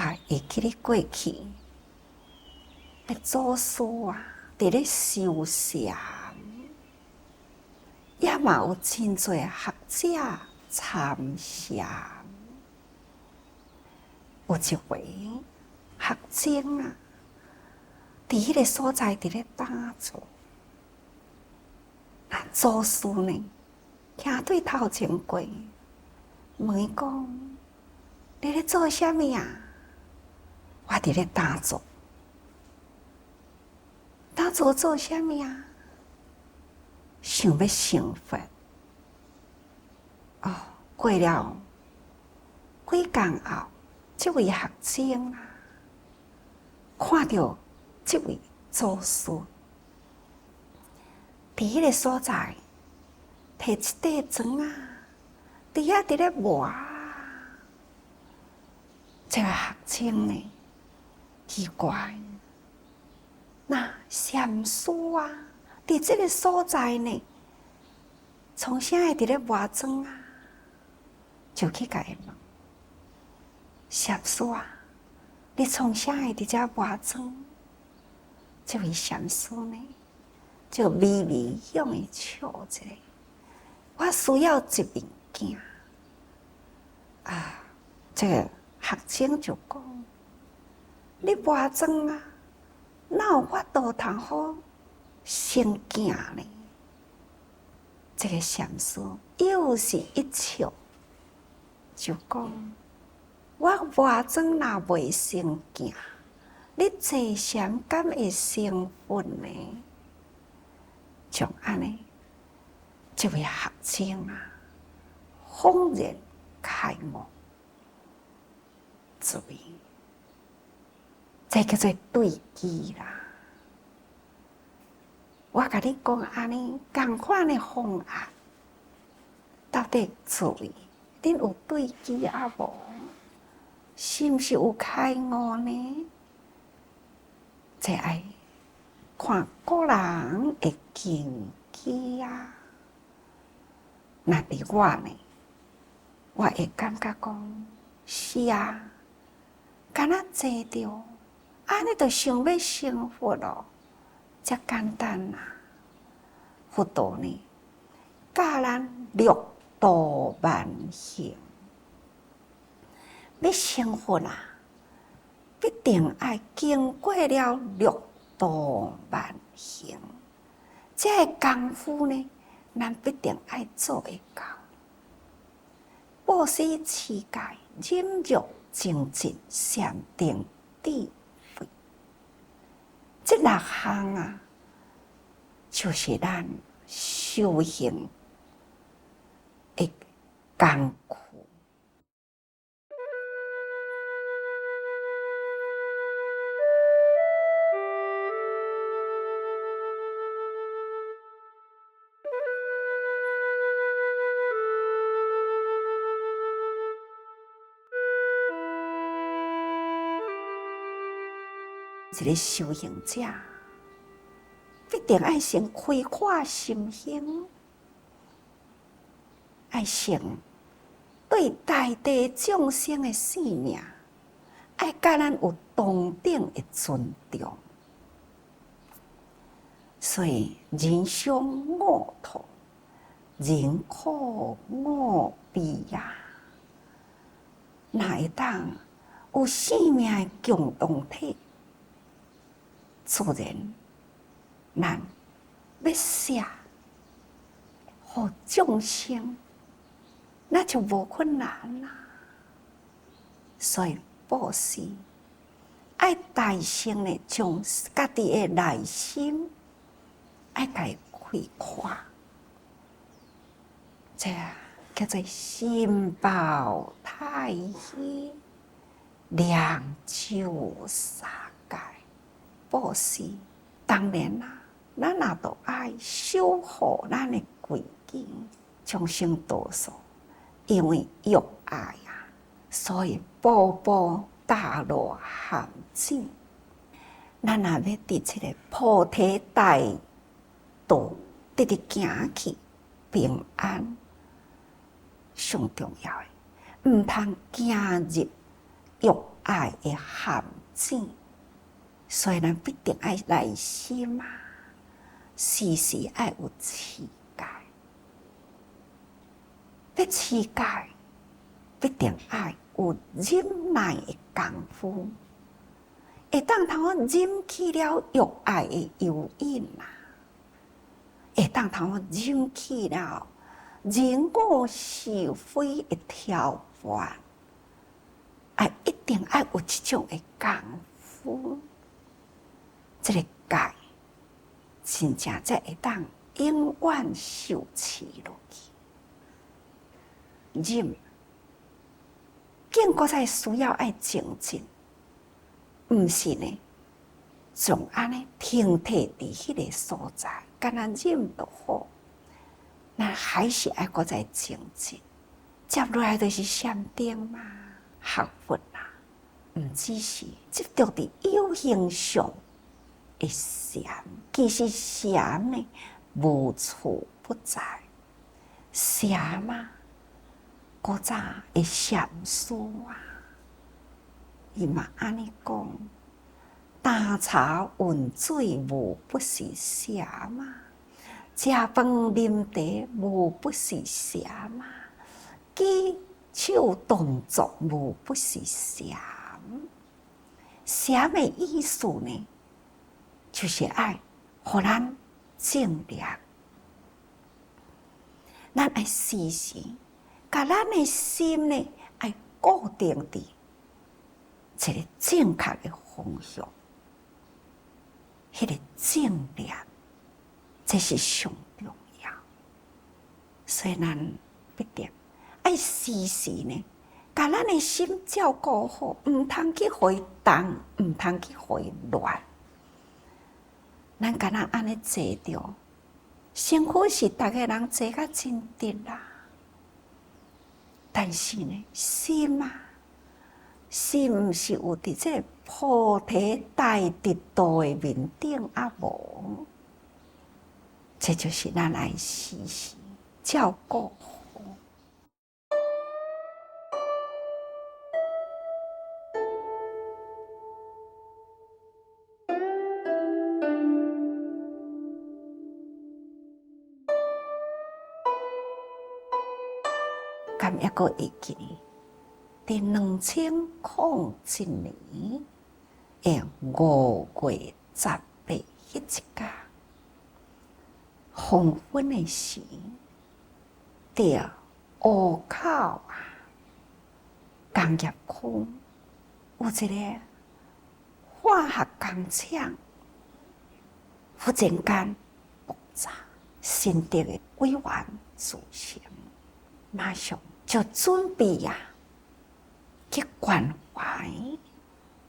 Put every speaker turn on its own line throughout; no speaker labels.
会记咧过去，诶，祖师伫咧修禅，也嘛有真侪学者参禅。有一回，学僧伫迄个所在伫咧打坐，祖师呢，徛对头前过，问伊讲：“你咧做啥物啊？”我伫咧打坐。打坐做啥物啊？想要成佛。过了几工后，这位学僧看到这位祖师，伫迄个所在，摕一块砖伫遐伫咧磨。这位学僧呢，奇怪，那禅师伫这个所在呢，从啥会伫咧磨砖就去甲伊问：禅师你从啥会伫遮磨砖？这位禅师呢，就微微向伊笑一下。我需要一物件。这个学僧就讲：你磨砖哪有法度通好成行呢？这个禅师又是一笑，就讲：我磨砖若未成行，你坐禅敢会成佛呢？就安尼，这位学僧恍然开悟，注意，这叫做对机啦。我甲你讲安尼同款的方案，到底注意，恁有对机无？是毋是有开悟呢？这爱看个人的根基那伫我呢，我会感觉讲是敢若坐着，安尼就想要成佛咯，遮简单佛道呢，教咱六度万行，要成佛必定要经过了六度万行，这个功夫呢，咱必定要做会到。布施、持戒、忍辱、精进、禅定、智慧，这六项就是咱修行的功课。一个修行者，必定要先开阔心胸，要先对大地众生的生命，要甲咱有同等的尊重。所以人生五途，人苦五悲哪会当有生命的共同体？自然，咱要写互众生，那就无困难啦。所以布施，爱大声的将家己的内心爱甲伊开阔，这叫做心抱太虚，两手撒界。布施，当然咱也都爱守护咱的规矩，众生多数因为欲爱所以步步踏入陷阱。咱若要伫这个菩提大道直直行去平安，上重要的，毋通行入欲爱的陷阱，所以咱必定爱耐心啊，时时爱有气界。要气界，必定爱有忍耐的功夫，会当通忍起了欲爱的诱引啊，会当通忍起了人我是非的挑拨，一定爱有这种的功夫，这个界真正才会当永远受持落去。忍，更搁再需要爱精进，毋是呢，总安尼停滞伫迄个所在，干那忍就好。咱还是爱搁再精进，接落来就是禅定嘛，学佛啦，毋只是执着伫有形上的禅，其实禅呢无处不在，禅嘛。古早的禅师啊，伊嘛安尼讲：担茶运水无不是禅啊，食饭啉茶无不是禅啊，举手动作无不是禅。禅的意思呢，就是爱互咱正念，咱爱时时。甲咱的心呢，爱固定伫一个正确的方向，迄个正念，这是上重要。所以咱必定爱时时呢，甲咱的心照顾好，毋通去互伊动，毋通去互伊乱。咱敢若安尼坐着，身躯是逐个人坐甲真直啦。但是呢，心啊，心毋是有伫这个菩提大直道的面顶啊无？这就是咱爱时时照顾好。敢抑阁会记伫2001年的5月18迄一天，黄昏的时，伫湖口啊，工业区有一个化学工厂，忽然间爆炸，新竹的委员自成，马上就准备去关怀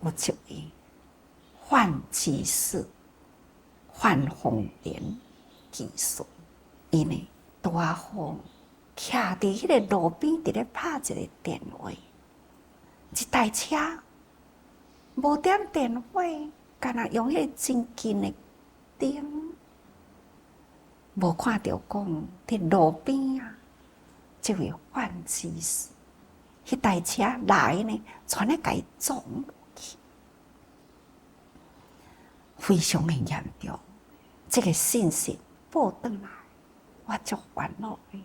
有一位范技师、范凤莲技师，伊呢大风徛伫迄个路边，伫咧拍一个电话，一台车无点电火，干那用迄个真近的灯，无看到讲伫路边啊，这位范技师，迄台车来呢，全咧甲伊撞落去，非常的严重。这个信息报转来，我足烦恼的。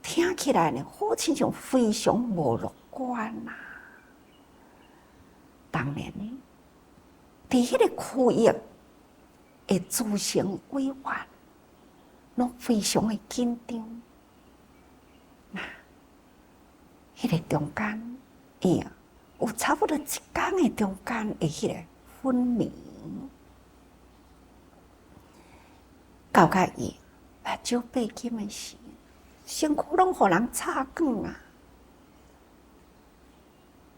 听起来呢，好亲像非常无乐观呐。当然呢，伫迄个区域的资深委员，拢非常的紧张。迄个中间，有差不多一天的中间的迄个昏迷，到甲伊目睭闭紧的时，身躯拢互人插管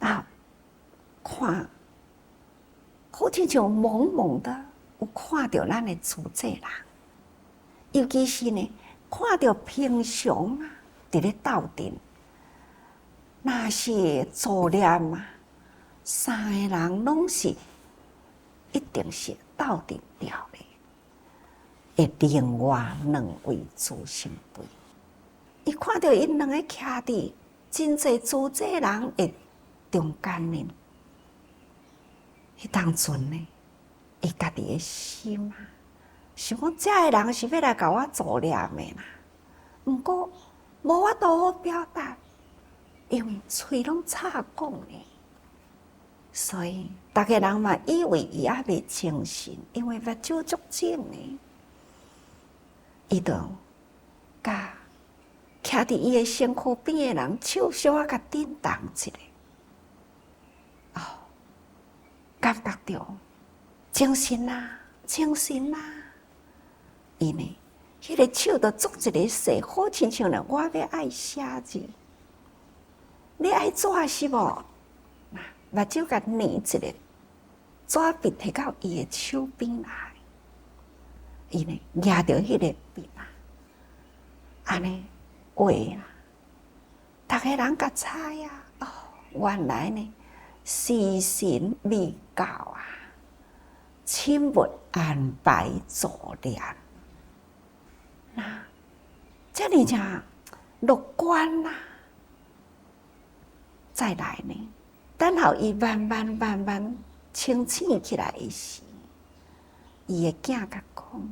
啊！看，好亲像懵懵的，有看到咱的主治人，尤其是呢，看到平常伫咧斗阵。若是助念3个人拢是一定是斗阵掉的，另外2位主心辈，伊看到因2个徛伫真侪主治人的中间呢，迄当阵呢，伊家己的心啊，想讲遮个人是要来甲我作孽的啦。毋过无法度好表达，因为喙拢插讲呢，所以逐个人嘛以为伊还未清醒，因为目睭足肿呢，伊就甲徛伫伊的身躯边的人手小啊甲震动一下，感觉到精神啊，精神啊，伊呢，迄个手就做一个势，好亲像呢，我要爱写字，你爱纸是无？目睭甲捏一个纸笔，摕到伊的手边来，伊呢抓着迄个笔啊，安尼画啦，逐个人甲猜啊，原来呢，时辰未到啊，亲勿安排作孽。那这里正乐观啦，再来呢，等候伊慢慢清醒起来的时，伊的囝甲讲，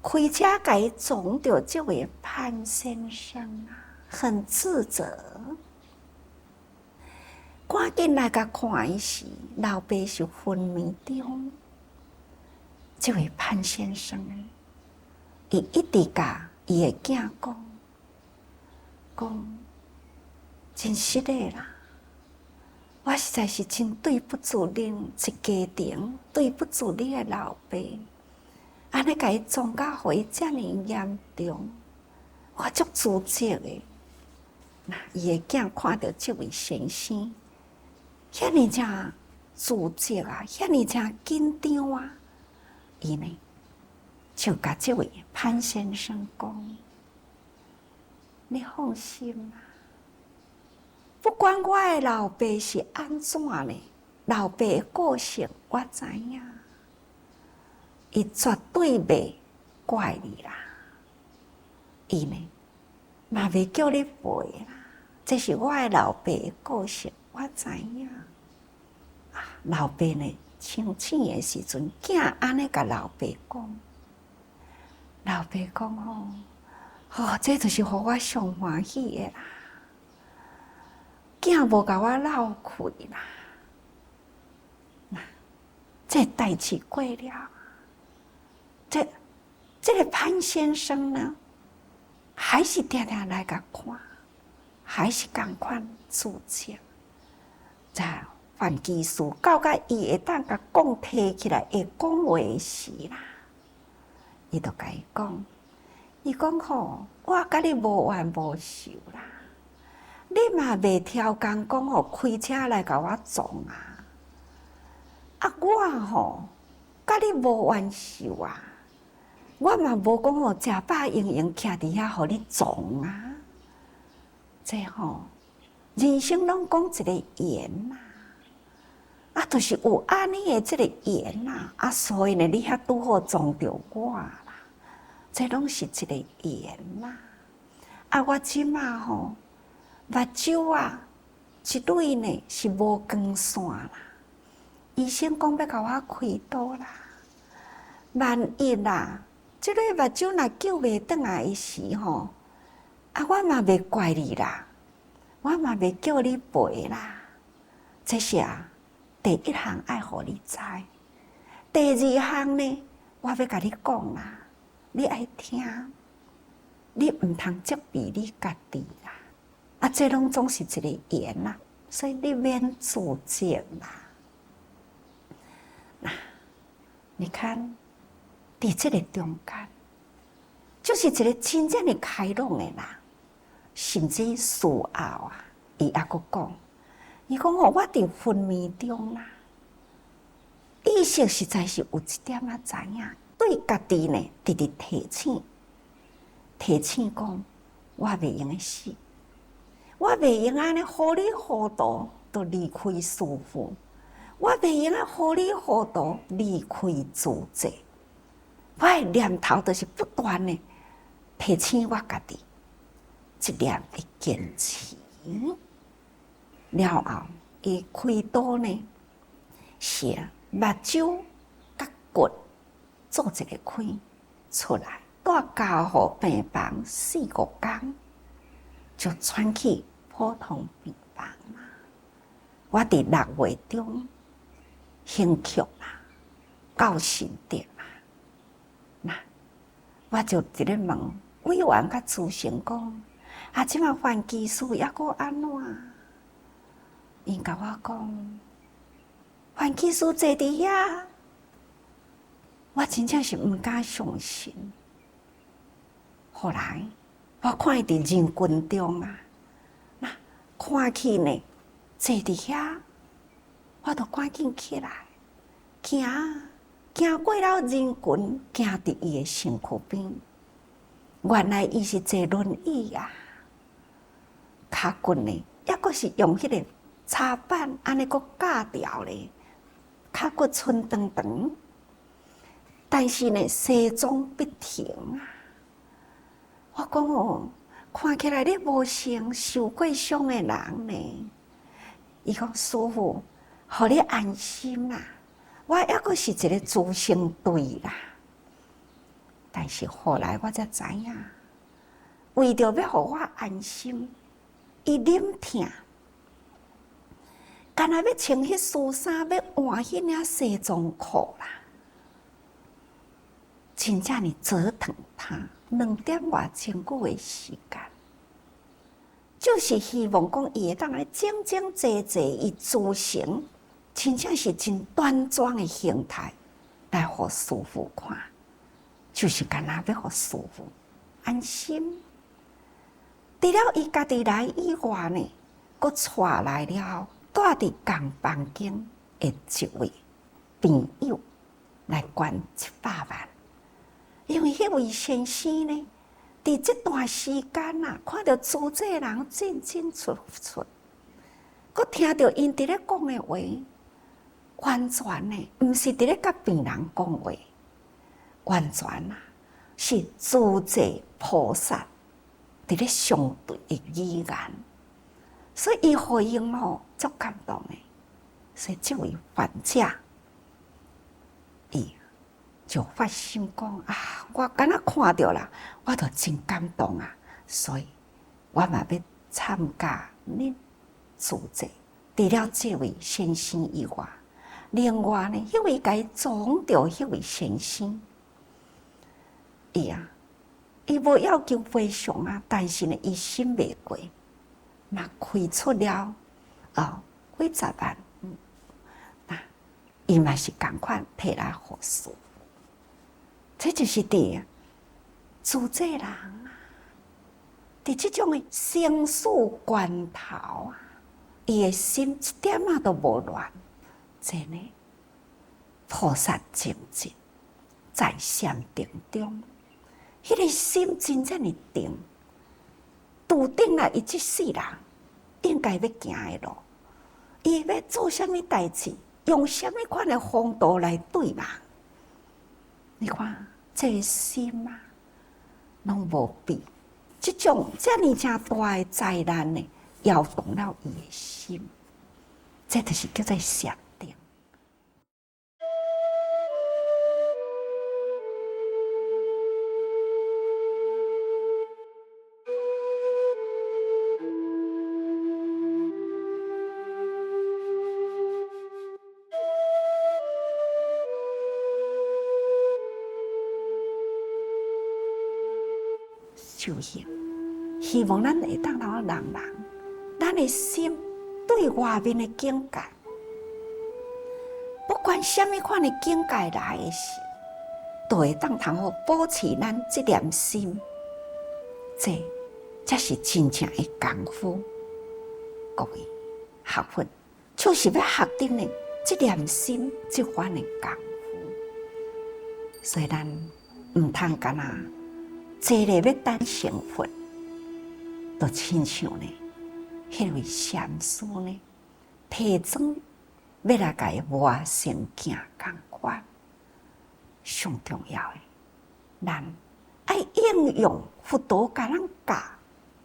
开车甲伊撞到这位潘先生啊，很自责。赶紧来甲看伊时，老爸是昏迷中。这位潘先生，伊一直甲伊的囝讲，真实的啦，我实在是真对不住恁一家庭，对不住你的老爸，安尼甲伊撞甲互伊遮尔严重，我足自责的。那伊的囝看到这位先生，遐尼正自责啊，遐尼正紧张啊，伊呢就甲这位潘先生讲：“你放心啦，不管我的老爸是安怎呢，老爸的个性我知影，伊绝对袂怪你啦。伊呢嘛袂叫你赔啦，这是我的老爸的个性，我知影。老爸呢清醒的时阵，囝安尼甲老爸讲，老爸讲这就是互我上欢喜的啦。囝无甲我闹开啦，这代志过了，这个潘先生呢，还是定定来甲看，还是共款自责。在范技师到甲伊会当甲讲提起来会讲话时啦，伊就甲伊讲，伊讲我甲你无冤无仇啦。你嘛袂挑工讲开车来甲我撞我甲你无冤仇啊，我嘛无讲食饱盈盈徛伫遐互你撞啊。这人生拢讲一个缘呐，就是有安尼的这个缘呐，所以呢，你遐拄好撞着我啦，这拢是一个缘呐。我即马目睭一对呢是无光线啦，医生讲要甲我开刀啦。万一啦，这类目睭若救袂转来的时我嘛袂怪你啦，我嘛袂叫你赔啦。这是第一项爱互你知，第二项呢，我要甲你讲啦，你爱听，你毋通责备你家己啦。这拢总是一个缘啦，所以你免自责啦。你看，伫这个中间，就是一个真正的开朗的人，甚至事后伊还佫讲，伊讲我伫昏迷中啦，意识实在是有一点知影，对家己呢直直提醒讲，我袂用死。我袂用安尼糊里糊涂就离开师父，我袂用啊糊里糊涂离开自责。我的念头就是不断的提醒我家己，一念会坚持。了后，伊开刀呢，是目睭甲骨做一个开出来，带家护病房4、5天，就转去普通病房啦。我伫6月中兴曲啦，到新店啦，那我就直咧问委员甲主席讲：啊，即马范技师抑阁安怎？因甲我讲，范技师坐伫遐，我真正是毋敢相信。后来我看伊伫人群中啊，那看去呢，坐伫遐，我就赶紧起来，行过了人群，行伫伊的身躯边。原来伊是坐轮椅啊，骹骨呢，抑阁是用迄个插板安尼阁架掉咧，骹骨寸长长，但是呢，西装笔挺啊。我讲哦，看起来你无像受过伤的人呢。伊讲师傅，互你安心啦，我抑阁是一个资生队啦。但是后来我才知影，为着要互我安心，伊忍痛，干那要穿迄丝衫，要换迄领西装裤啦，真正呢折腾他2点外钟久的时间，就是希望讲伊会当来整整齐齐，伊自成，真正是真端庄的形态来互师傅看。就是干那要互师傅安心。除了伊家己来以外呢，佫带来了住伫共房间的一位朋友来捐700万。因为迄位先生呢，伫这段时间啊，看到主治人进进出出，佫听到因伫咧讲的话，完全呢，毋是伫咧甲病人讲话。完全啊，是自在菩萨伫咧相对的语言，所以伊回应吼足感动的。所以这位患者，伊就发心讲啊，我敢若看到啦，我就真感动啊，所以我嘛要参加恁自济。除了这位先生以外，另外呢，迄位甲伊撞到迄位先生。伊无要求赔偿啊，但是呢，伊心袂过，嘛开出了几十万，伊嘛是共款摕来互师父。这就是伫自济人啊，伫这种的生死关头啊，伊的心一点仔都无乱，真的菩萨精进，在禅定中。迄个心真正的定，笃定了伊这世人应该要行的路，伊要做啥物代志，用啥物款的风度来对人。你看，这个心啊，拢无比这种遮尔正大的灾难呢，摇动了伊的心，这就是叫做禅定。修行，希望咱会当到人，咱的心对外面的境界，不管什么款的境界来的时，都会当通好保持咱这念心，这才是真正的功夫。各位学佛，就是要学的呢，这念心这款的功夫。所以咱唔通干那。坐咧要等成佛，就亲像呢，迄位禅师呢，提倡要来甲伊活成行共款。上重要的，咱爱应用佛陀甲咱教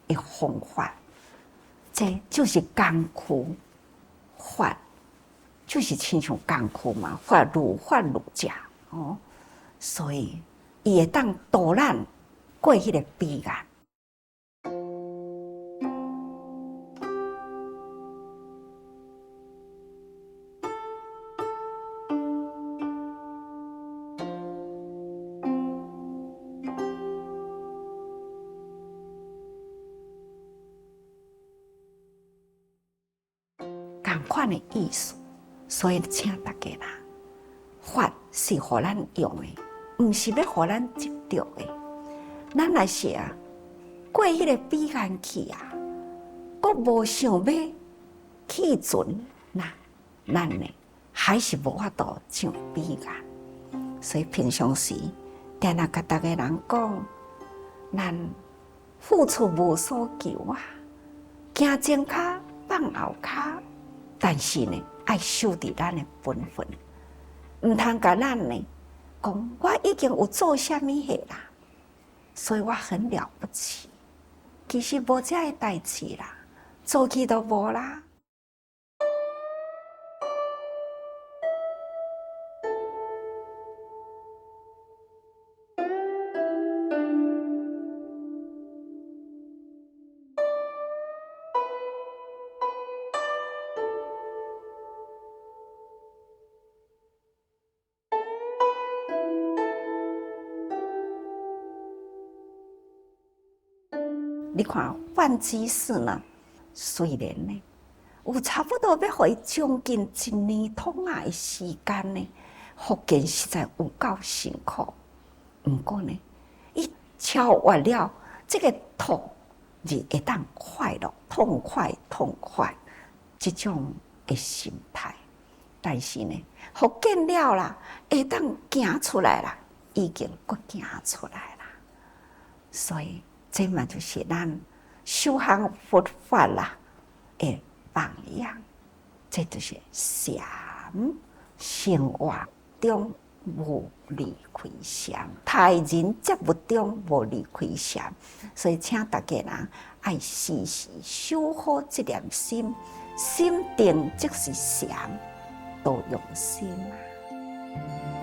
的方法，这就是功夫法就是亲像艰苦嘛，发愈食哦，所以伊会当导咱过迄个悲哀。同款的意思，所以请大家啦，法是互咱用的，毋是要互咱执着的。咱若是过迄个彼岸去阁无想要去存，咱呢还是无法度上彼岸。所以平常时，定定甲逐个人讲，咱付出无所求行前脚放后脚。但是呢，爱守伫咱的本分，毋通甲咱呢讲，我已经有做啥物嘢啦，所以我很了不起。其实无遮个代志啦，做起都无啦。你看范居士呢，虽然呢有差不多要互伊将近1年多的时间呢，福建实在有够辛苦。毋过呢，伊超越了这个痛，就会当快乐、痛快这种的心态。但是呢，福建了啦，会当行出来啦，已经阁行出来啦，所以。这嘛就是咱修行佛法啦的榜样，这就是禅生活中无离开禅，待人接物中无离开禅。所以请大家人爱时时守好这念心，心定即是禅，多用心啊。